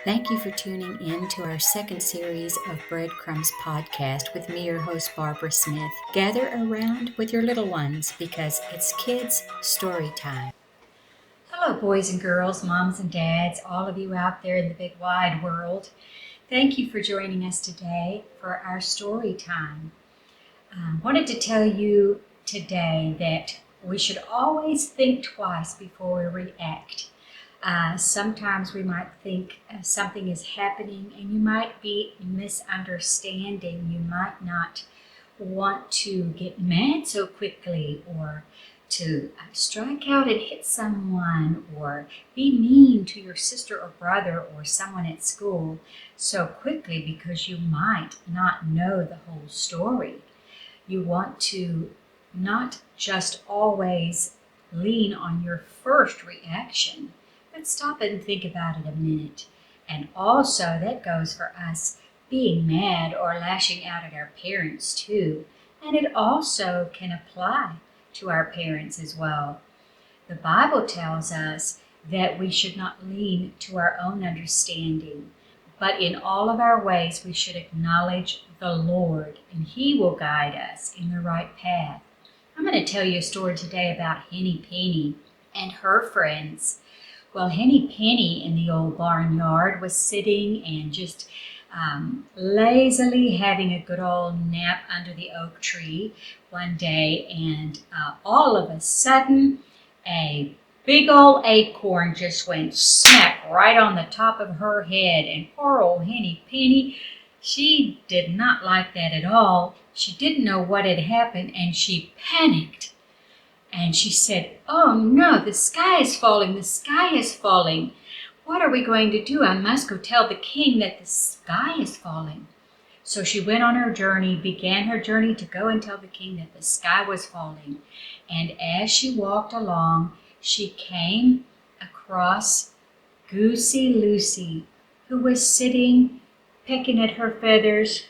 Thank you for tuning in to our second series of Breadcrumbs podcast with me, your host, Barbara Smith. Gather around with your little ones because it's kids' story time. Hello, boys and girls, moms and dads, all of you out there in the big wide world. Thank you for joining us today for our story time. I wanted to tell you today that we should always think twice before we react. Sometimes we might think something is happening and you might be misunderstanding. You might not want to get mad so quickly or to strike out and hit someone or be mean to your sister or brother or someone at school so quickly because you might not know the whole story. You want to not just always lean on your first reaction, but stop and think about it a minute. And also that goes for us being mad or lashing out at our parents too. And it also can apply to our parents as well. The Bible tells us that we should not lean to our own understanding, but in all of our ways we should acknowledge the Lord, and He will guide us in the right path. I'm going to tell you a story today about Henny Penny and her friends. Well, Henny Penny in the old barnyard was sitting and just lazily having a good old nap under the oak tree one day, and all of a sudden a big old acorn just went smack right on the top of her head, and poor old Henny Penny, she did not like that at all. She didn't know what had happened, and she panicked. And she said, "Oh no, the sky is falling, the sky is falling. What are we going to do? I must go tell the king that the sky is falling." So she went on her journey, began her journey to go and tell the king that the sky was falling. And as she walked along, she came across Goosey Lucy, who was sitting pecking at her feathers.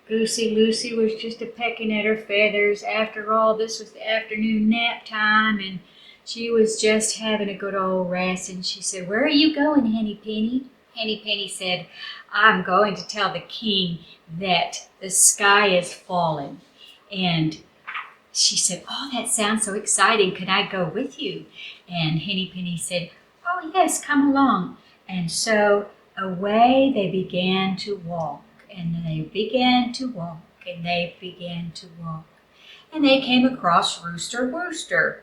Goosey Lucy was just pecking at her feathers. After all, this was the afternoon nap time, and she was just having a good old rest. And she said, "Where are you going, Henny Penny?" Henny Penny said, "I'm going to tell the king that the sky is falling." And she said, "Oh, that sounds so exciting. Could I go with you?" And Henny Penny said, "Oh, yes, come along." And so away they began to walk. And they began to walk, and they began to walk. And they came across Rooster Wooster.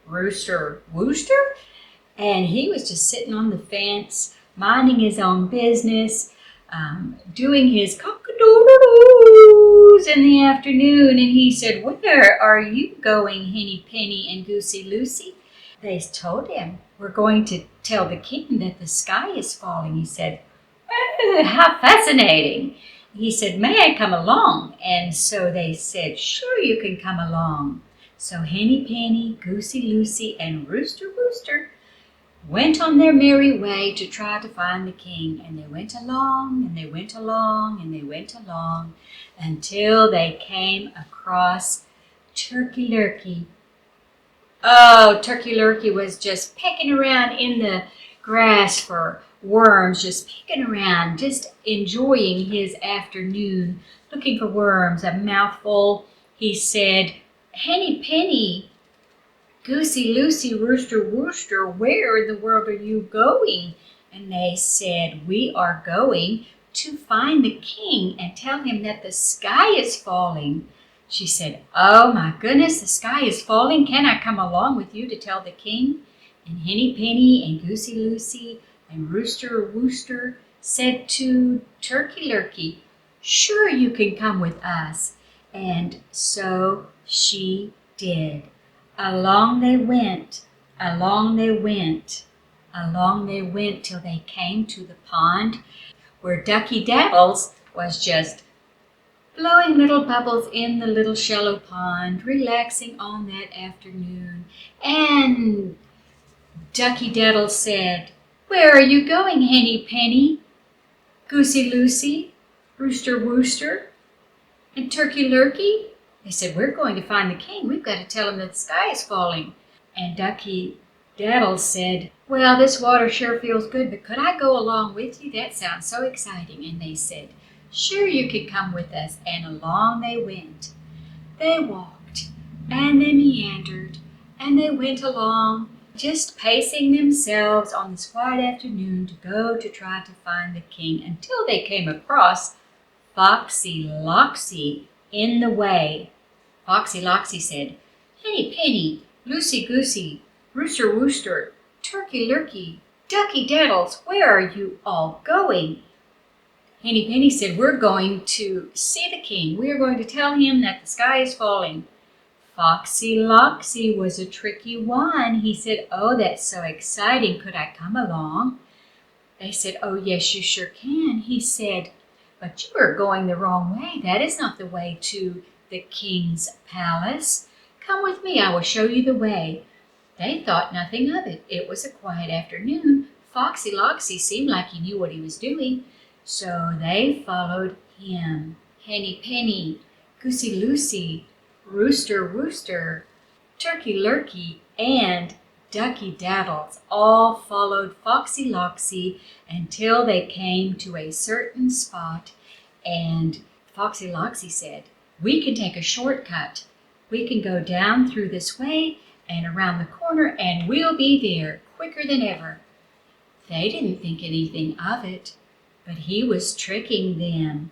Rooster Wooster? And he was just sitting on the fence, minding his own business, doing his cock-a-doodle-doos in the afternoon. And he said, "Where are you going, Henny Penny and Goosey Lucy?" They told him, "We're going to tell the king that the sky is falling." He said, "Oh, how fascinating." He said, "May I come along?" And so they said, "Sure, you can come along." So Henny Penny, Goosey Lucy, and Rooster Wooster went on their merry way to try to find the king. And they went along, and they went along, and they went along until they came across Turkey Lurkey. Oh, Turkey Lurkey was just pecking around in the grass for worms, just picking around, just enjoying his afternoon, looking for worms, a mouthful. He said, "Henny Penny, Goosey Lucy, Rooster Wooster, where in the world are you going?" And they said, "We are going to find the king and tell him that the sky is falling." She said, "Oh my goodness, the sky is falling. Can I come along with you to tell the king?" And Henny Penny and Goosey Lucy and Rooster Wooster said to Turkey Lurkey, "Sure, you can come with us." And so she did. Along they went, along they went, along they went till they came to the pond where Ducky Daddles was just blowing little bubbles in the little shallow pond, relaxing on that afternoon. And Ducky Daddles said, "Where are you going, Henny Penny, Goosey Lucy, Rooster Wooster, and Turkey Lurkey?" They said, "We're going to find the king. We've got to tell him that the sky is falling." And Ducky Daddles said, "Well, this water sure feels good, but could I go along with you? That sounds so exciting." And they said, "Sure, you could come with us." And along they went. They walked, and they meandered, and they went along, just pacing themselves on this quiet afternoon to go to try to find the king, until they came across Foxy Loxy in the way. Foxy Loxy said, "Henny Penny, Loosey Goosey, Rooster Wooster, Turkey Lurkey, Ducky Daddles, where are you all going?" Henny Penny said, "We're going to see the king. We are going to tell him that the sky is falling." Foxy Loxy was a tricky one. He said, "Oh, that's so exciting. Could I come along?" They said, "Oh, yes, you sure can." He said, "But you are going the wrong way. That is not the way to the king's palace. Come with me. I will show you the way." They thought nothing of it. It was a quiet afternoon. Foxy Loxy seemed like he knew what he was doing, so they followed him. Henny Penny, Goosey Loosey, Rooster Wooster, Turkey Lurkey, and Ducky Daddles all followed Foxy Loxy until they came to a certain spot, and Foxy Loxy said, "We can take a shortcut. We can go down through this way and around the corner, and we'll be there quicker than ever." They didn't think anything of it, but he was tricking them.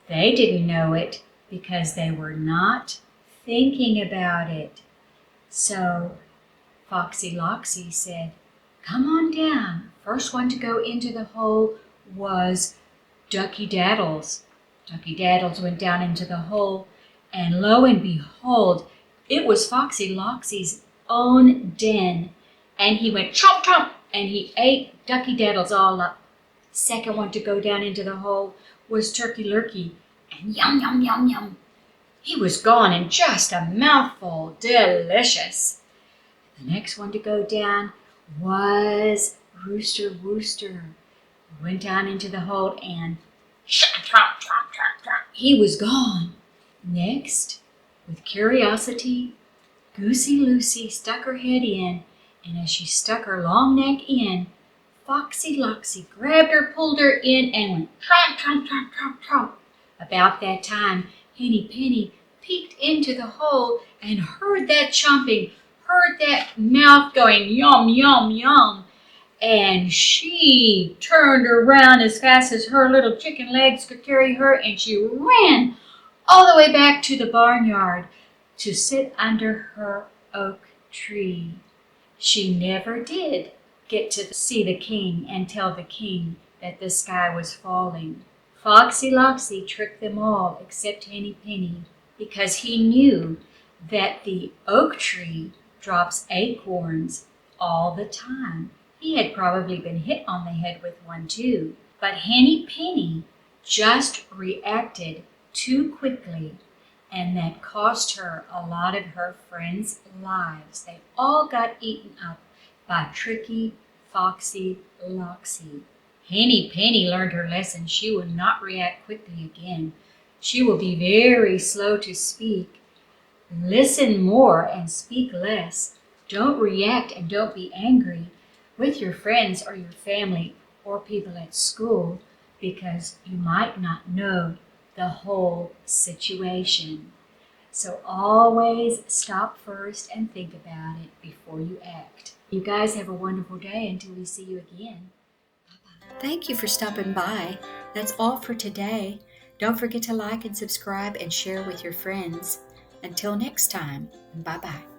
They didn't know it because they were not thinking about it. So Foxy Loxy said, "Come on down." First one to go into the hole was Ducky Daddles. Ducky Daddles went down into the hole, and lo and behold, it was Foxy Loxy's own den. And he went chomp chomp, and he ate Ducky Daddles all up. Second one to go down into the hole was Turkey Lurkey, and yum, yum, yum, yum. He was gone in just a mouthful. Delicious. The next one to go down was Rooster Wooster. He went down into the hole and he was gone. Next, with curiosity, Goosey Loosey stuck her head in, and as she stuck her long neck in, Foxy Loxy grabbed her, pulled her in, and went tromp, tromp, tromp, tromp, tromp. About that time, Henny Penny peeked into the hole and heard that chomping, heard that mouth going yum, yum, yum. And she turned around as fast as her little chicken legs could carry her, and she ran all the way back to the barnyard to sit under her oak tree. She never did get to see the king and tell the king that the sky was falling. Foxy Loxy tricked them all except Henny Penny, because he knew that the oak tree drops acorns all the time. He had probably been hit on the head with one too. But Henny Penny just reacted too quickly, and that cost her a lot of her friends' lives. They all got eaten up by tricky Foxy Loxy. Henny Penny learned her lesson. She will not react quickly again. She will be very slow to speak. Listen more and speak less. Don't react and don't be angry with your friends or your family or people at school, because you might not know the whole situation. So always stop first and think about it before you act. You guys have a wonderful day until we see you again. Bye-bye. Thank you for stopping by. That's all for today. Don't forget to like and subscribe and share with your friends. Until next time, bye-bye.